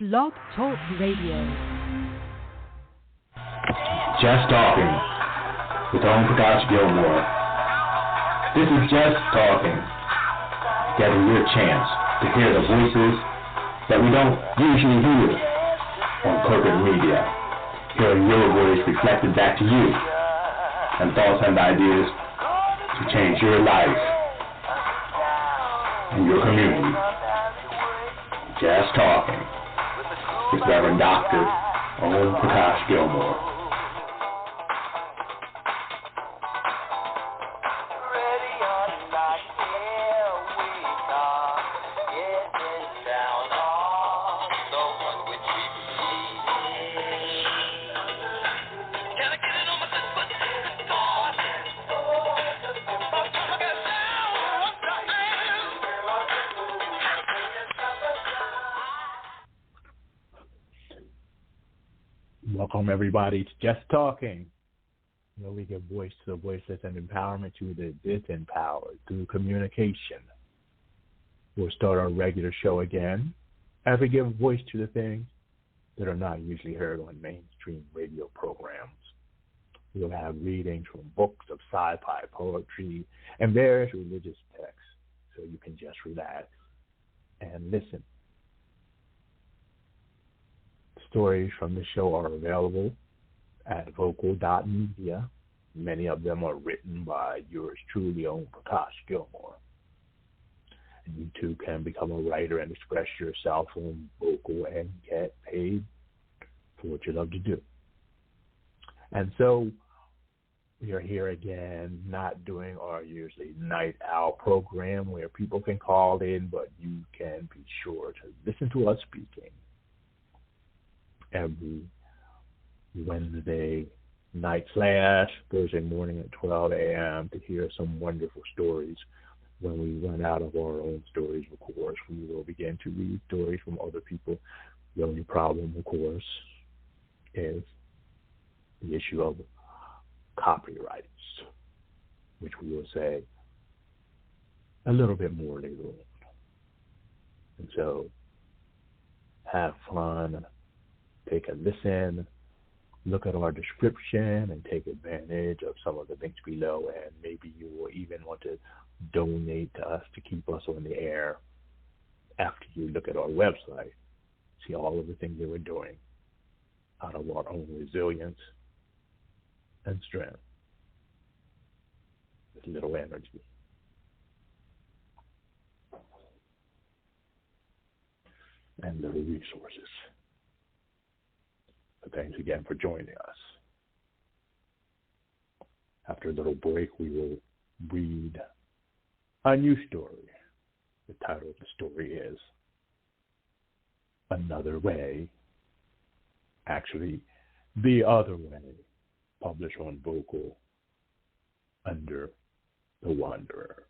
Blog Talk Radio. Just Talking with Om Prakash Gilmore. This is Just Talking, getting your chance to hear the voices that we don't usually hear on corporate media. Hearing your voice reflected back to you, and thoughts and ideas to change your life and your community. Just Talking with Reverend Dr. Om Prakash Gilmore. Welcome, everybody, to Just Talking, where we give voice to the voiceless and empowerment to the disempowered through communication. We'll start our regular show again as we give voice to the things that are not usually heard on mainstream radio programs. We'll have readings from books of sci-fi, poetry, and various religious texts, so you can just relax and listen. Stories from the show are available at vocal.media. Many of them are written by yours truly, Om Prakash Gilmore. And you too can become a writer and express yourself on Vocal and get paid for what you love to do. And so we are here again, not doing our usually night owl program where people can call in, but you can be sure to listen to us speaking every Wednesday night / Thursday morning at 12 a.m. to hear some wonderful stories. When we run out of our own stories, of course, we will begin to read stories from other people. The only problem, of course, is the issue of copyrights, which we will say a little bit more later on. And so have fun. Take a listen, look at our description, and take advantage of some of the links below. And maybe you will even want to donate to us to keep us on the air after you look at our website. See all of the things that we're doing out of our own resilience and strength with little energy. And little resources. So thanks again for joining us. After a little break, we will read a new story. The title of the story is Another Way. Actually, The Other Way, published on Vocal under The Wanderer.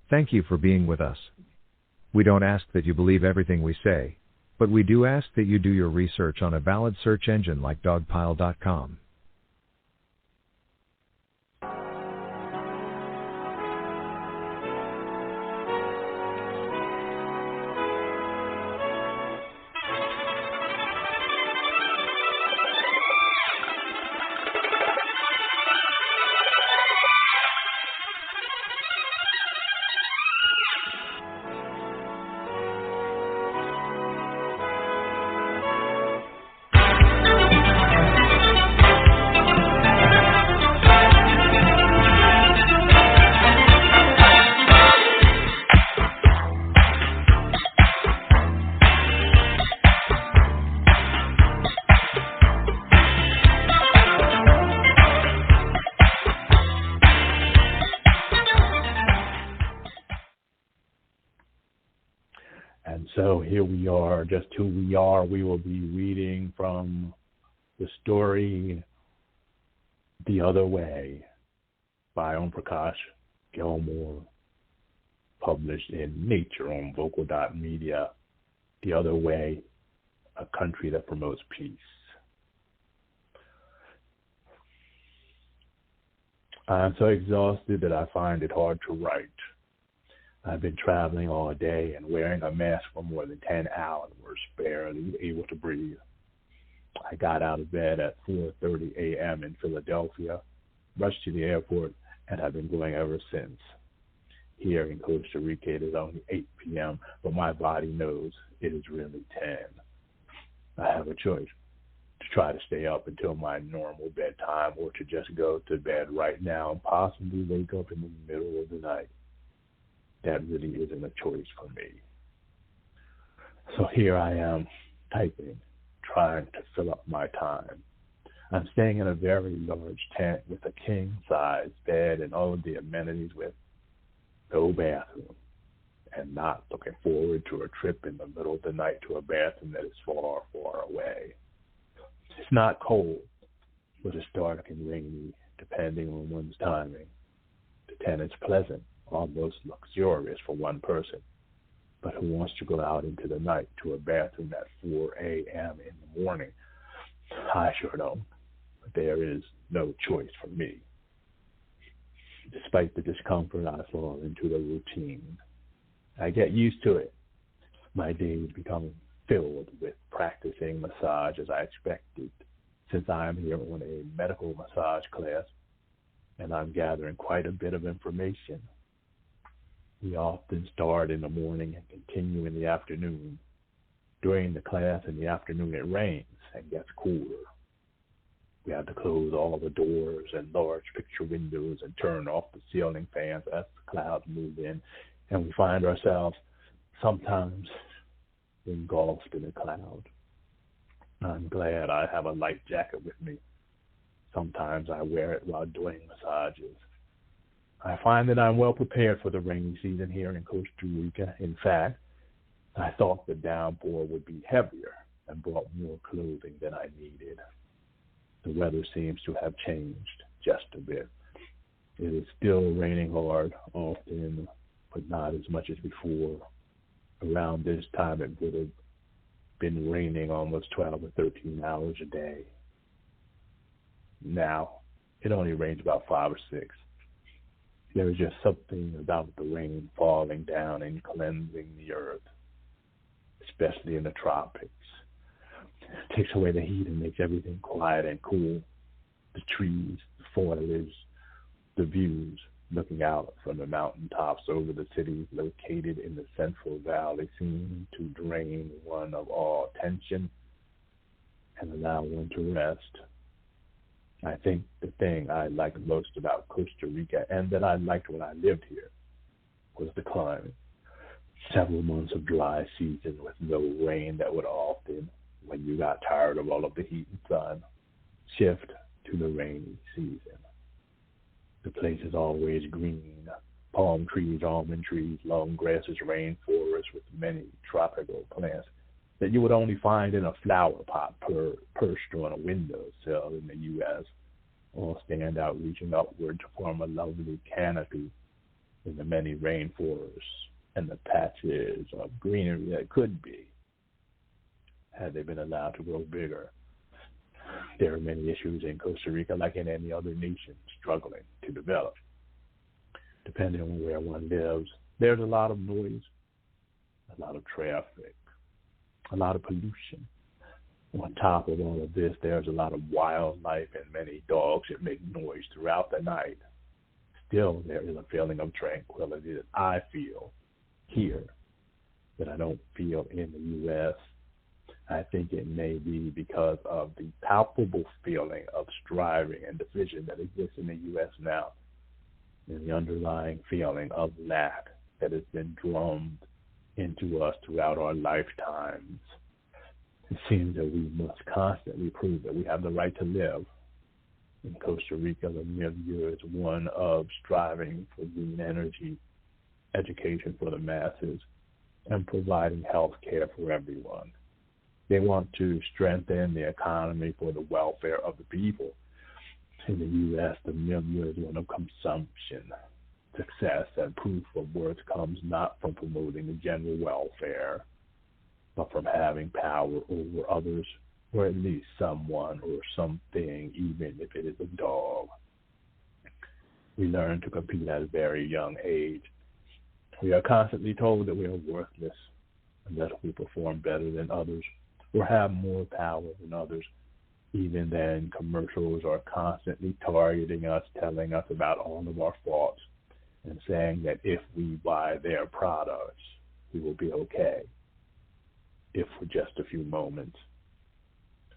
Thank you for being with us. We don't ask that you believe everything we say, but we do ask that you do your research on a valid search engine like dogpile.com. So here we are, just who we are. We will be reading from the story The Other Way by Om Prakash Gilmore, published in Nature on Vocal.media. The Other Way, a country that promotes peace. I'm so exhausted that I find it hard to write. I've been traveling all day and wearing a mask for more than 10 hours, barely able to breathe. I got out of bed at 4:30 a.m. in Philadelphia, rushed to the airport, and have been going ever since. Here in Costa Rica, it is only 8 p.m., but my body knows it is really 10. I have a choice: to try to stay up until my normal bedtime, or to just go to bed right now and possibly wake up in the middle of the night. That really isn't a choice for me. So here I am, typing, trying to fill up my time. I'm staying in a very large tent with a king-size bed and all of the amenities, with no bathroom, and not looking forward to a trip in the middle of the night to a bathroom that is far, far away. It's not cold, but it's dark and rainy, depending on one's timing. The tent is pleasant, almost luxurious for one person, but who wants to go out into the night to a bathroom at 4 a.m. in the morning? I sure don't, but there is no choice for me. Despite the discomfort, I fall into the routine. I get used to it. My days become filled with practicing massage as I expected, since I am here on a medical massage class, and I'm gathering quite a bit of information. We often start in the morning and continue in the afternoon. During the class in the afternoon, it rains and gets cooler. We have to close all the doors and large picture windows and turn off the ceiling fans as the clouds move in, and we find ourselves sometimes engulfed in a cloud. I'm glad I have a light jacket with me. Sometimes I wear it while doing massages. I find that I'm well prepared for the rainy season here in Costa Rica. In fact, I thought the downpour would be heavier and brought more clothing than I needed. The weather seems to have changed just a bit. It is still raining hard, often, but not as much as before. Around this time, it would have been raining almost 12 or 13 hours a day. Now, it only rains about 5 or 6. There is just something about the rain falling down and cleansing the earth, especially in the tropics. It takes away the heat and makes everything quiet and cool. The trees, the foliage, the views, looking out from the mountaintops over the cities located in the Central Valley, seem to drain one of all tension and allow one to rest. I think the thing I liked most about Costa Rica, and that I liked when I lived here, was the climate. Several months of dry season with no rain that would often, when you got tired of all of the heat and sun, shift to the rainy season. The place is always green: palm trees, almond trees, long grasses, rainforests with many tropical plants that you would only find in a flower pot perched on a windowsill in the U.S., all stand out reaching upward to form a lovely canopy in the many rainforests and the patches of greenery that could be, had they been allowed to grow bigger. There are many issues in Costa Rica, like in any other nation, struggling to develop. Depending on where one lives, there's a lot of noise, a lot of traffic, a lot of pollution. On top of all of this, there's a lot of wildlife and many dogs that make noise throughout the night. Still, there is a feeling of tranquility that I feel here that I don't feel in the U.S. I think it may be because of the palpable feeling of striving and division that exists in the U.S. now, and the underlying feeling of lack that has been drummed into us throughout our lifetimes. It seems that we must constantly prove that we have the right to live. In Costa Rica, the milieu is one of striving for green energy, education for the masses, and providing health care for everyone. They want to strengthen the economy for the welfare of the people. In the U.S., the milieu is one of consumption. Success and proof of worth comes not from promoting the general welfare, but from having power over others, or at least someone or something, even if it is a dog. We learn to compete at a very young age. We are constantly told that we are worthless unless we perform better than others or have more power than others. Even then, commercials are constantly targeting us, telling us about all of our faults, and saying that if we buy their products, we will be okay, if for just a few moments.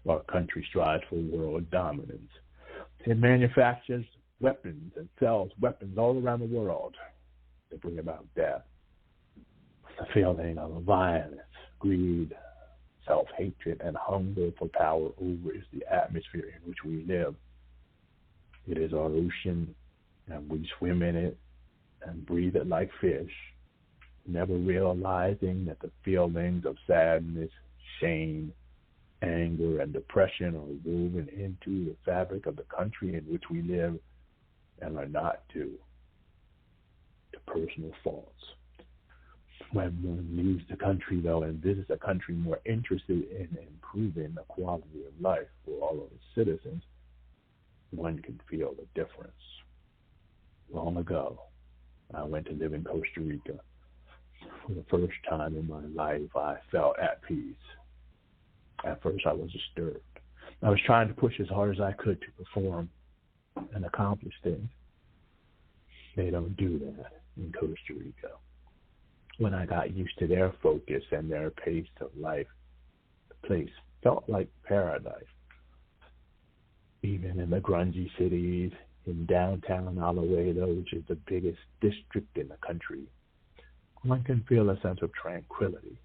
Our country strives for world dominance. It manufactures weapons and sells weapons all around the world to bring about death. The feeling of violence, greed, self-hatred, and hunger for power over is the atmosphere in which we live. It is our ocean, and we swim in it and breathe it like fish, never realizing that the feelings of sadness, shame, anger, and depression are woven into the fabric of the country in which we live and are not due to personal faults. When one leaves the country, though, and visits a country more interested in improving the quality of life for all of its citizens, one can feel the difference. Long ago, I went to live in Costa Rica. For the first time in my life, I felt at peace. At first, I was disturbed. I was trying to push as hard as I could to perform and accomplish things. They don't do that in Costa Rica. When I got used to their focus and their pace of life, the place felt like paradise. Even in the grungy cities, in downtown Alajuela, which is the biggest district in the country, one can feel a sense of tranquility.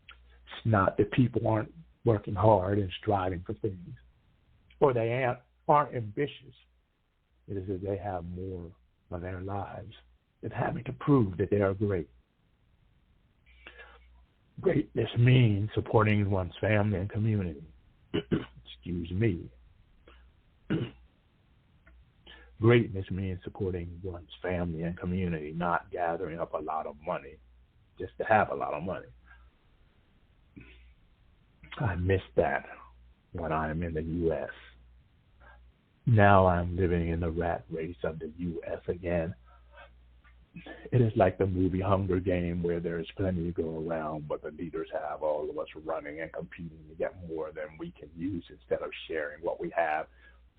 It's not that people aren't working hard and striving for things, or they aren't ambitious. It is that they have more of their lives than having to prove that they are great. Greatness means supporting one's family and community. Excuse me. Greatness means supporting one's family and community, not gathering up a lot of money just to have a lot of money. I miss that when I'm in the U.S. Now I'm living in the rat race of the U.S. again. It is like the movie Hunger Game, where there is plenty to go around, but the leaders have all of us running and competing to get more than we can use instead of sharing what we have.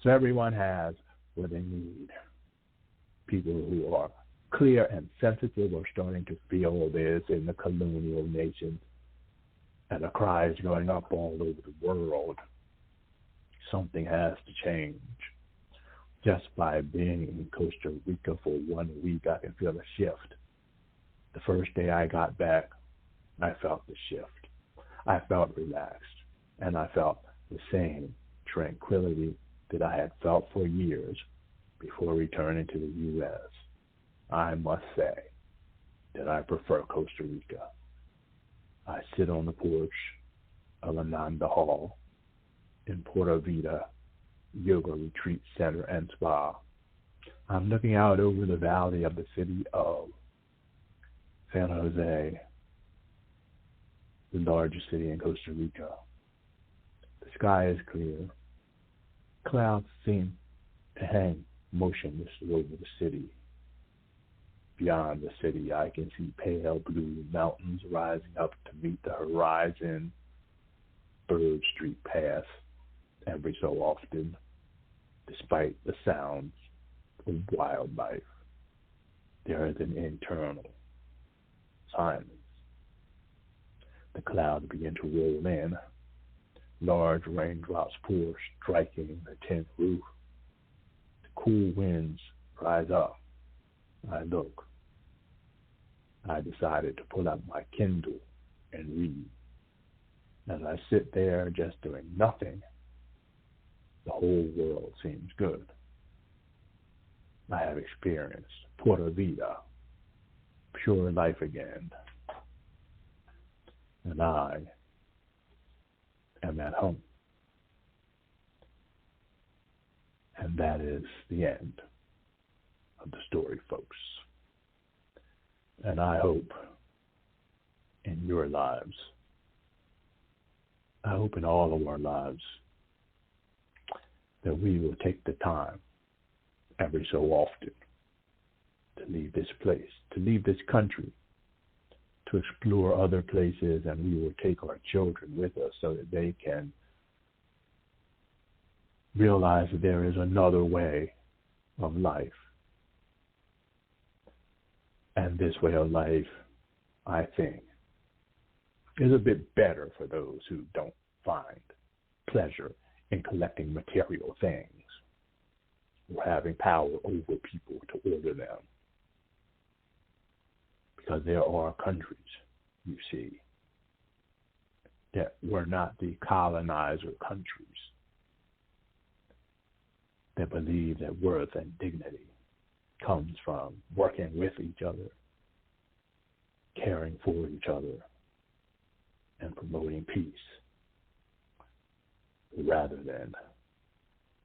So everyone has what they need. People who are clear and sensitive are starting to feel this in the colonial nations, and the cry is going up all over the world. Something has to change. Just by being in Costa Rica for 1 week, I can feel a shift. The first day I got back, I felt the shift. I felt relaxed, and I felt the same tranquility that I had felt for years before returning to the U.S. I must say that I prefer Costa Rica. I sit on the porch of Ananda Hall in Puerto Vida Yoga Retreat Center and Spa. I'm looking out over the valley of the city of San Jose, the largest city in Costa Rica. The sky is clear. Clouds seem to hang motionless over the city. Beyond the city, I can see pale blue mountains rising up to meet the horizon. Bird Street Pass every so often, despite the sounds of wildlife. There is an internal silence. The clouds begin to roll in. Large raindrops pour, striking the tin roof. The cool winds rise up. I look. I decided to pull out my Kindle and read. As I sit there just doing nothing, the whole world seems good. I have experienced Puerto Vida, pure life again. and I am at home. And that is the end of the story, folks. And I hope in your lives, I hope in all of our lives, that we will take the time every so often to leave this place, to leave this country, to explore other places, and we will take our children with us so that they can realize that there is another way of life. And this way of life, I think, is a bit better for those who don't find pleasure in collecting material things or having power over people to order them. Because there are countries, you see, that were not the colonizer countries, that believe that worth and dignity comes from working with each other, caring for each other, and promoting peace, rather than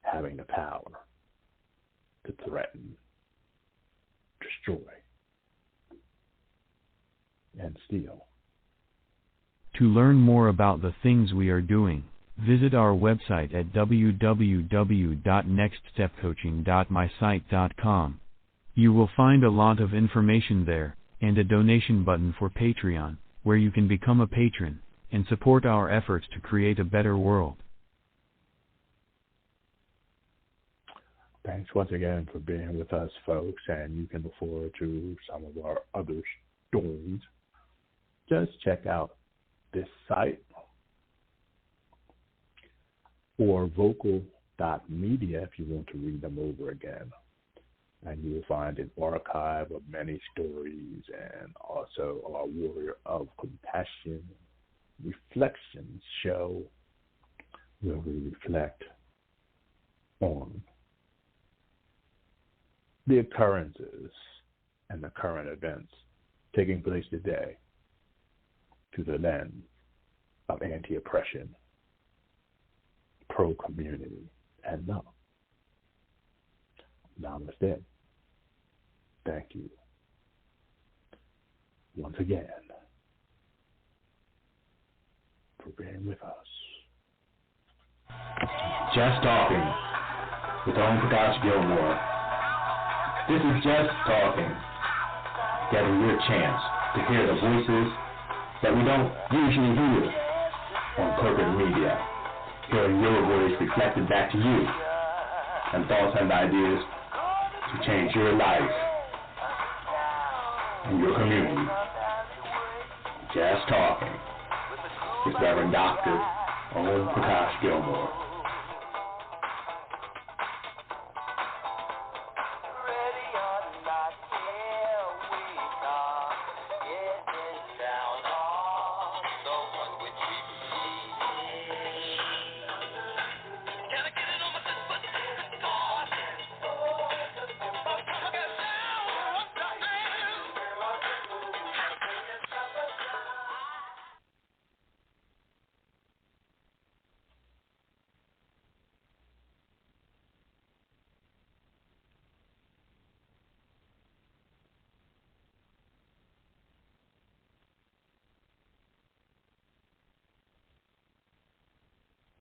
having the power to threaten, destroy, and steal. To learn more about the things we are doing, visit our website at www.nextstepcoaching.mysite.com. You will find a lot of information there, and a donation button for Patreon, where you can become a patron and support our efforts to create a better world. Thanks once again for being with us, folks, and you can look forward to some of our other stories. Just check out this site or vocal.media if you want to read them over again. And you will find an archive of many stories and also our Warrior of Compassion Reflections show, where we reflect on the occurrences and the current events taking place today through the lens of anti-oppression, pro-community, and love. Namaste. Thank you once again for being with us. Just Talking with Om Prakash Gilmore. This is Just Talking, getting your chance to hear the voices that we don't usually hear on corporate media, hearing your voice reflected back to you, and thoughts and ideas to change your life and your community. Just Talking with Reverend Dr. Om Prakash Gilmore.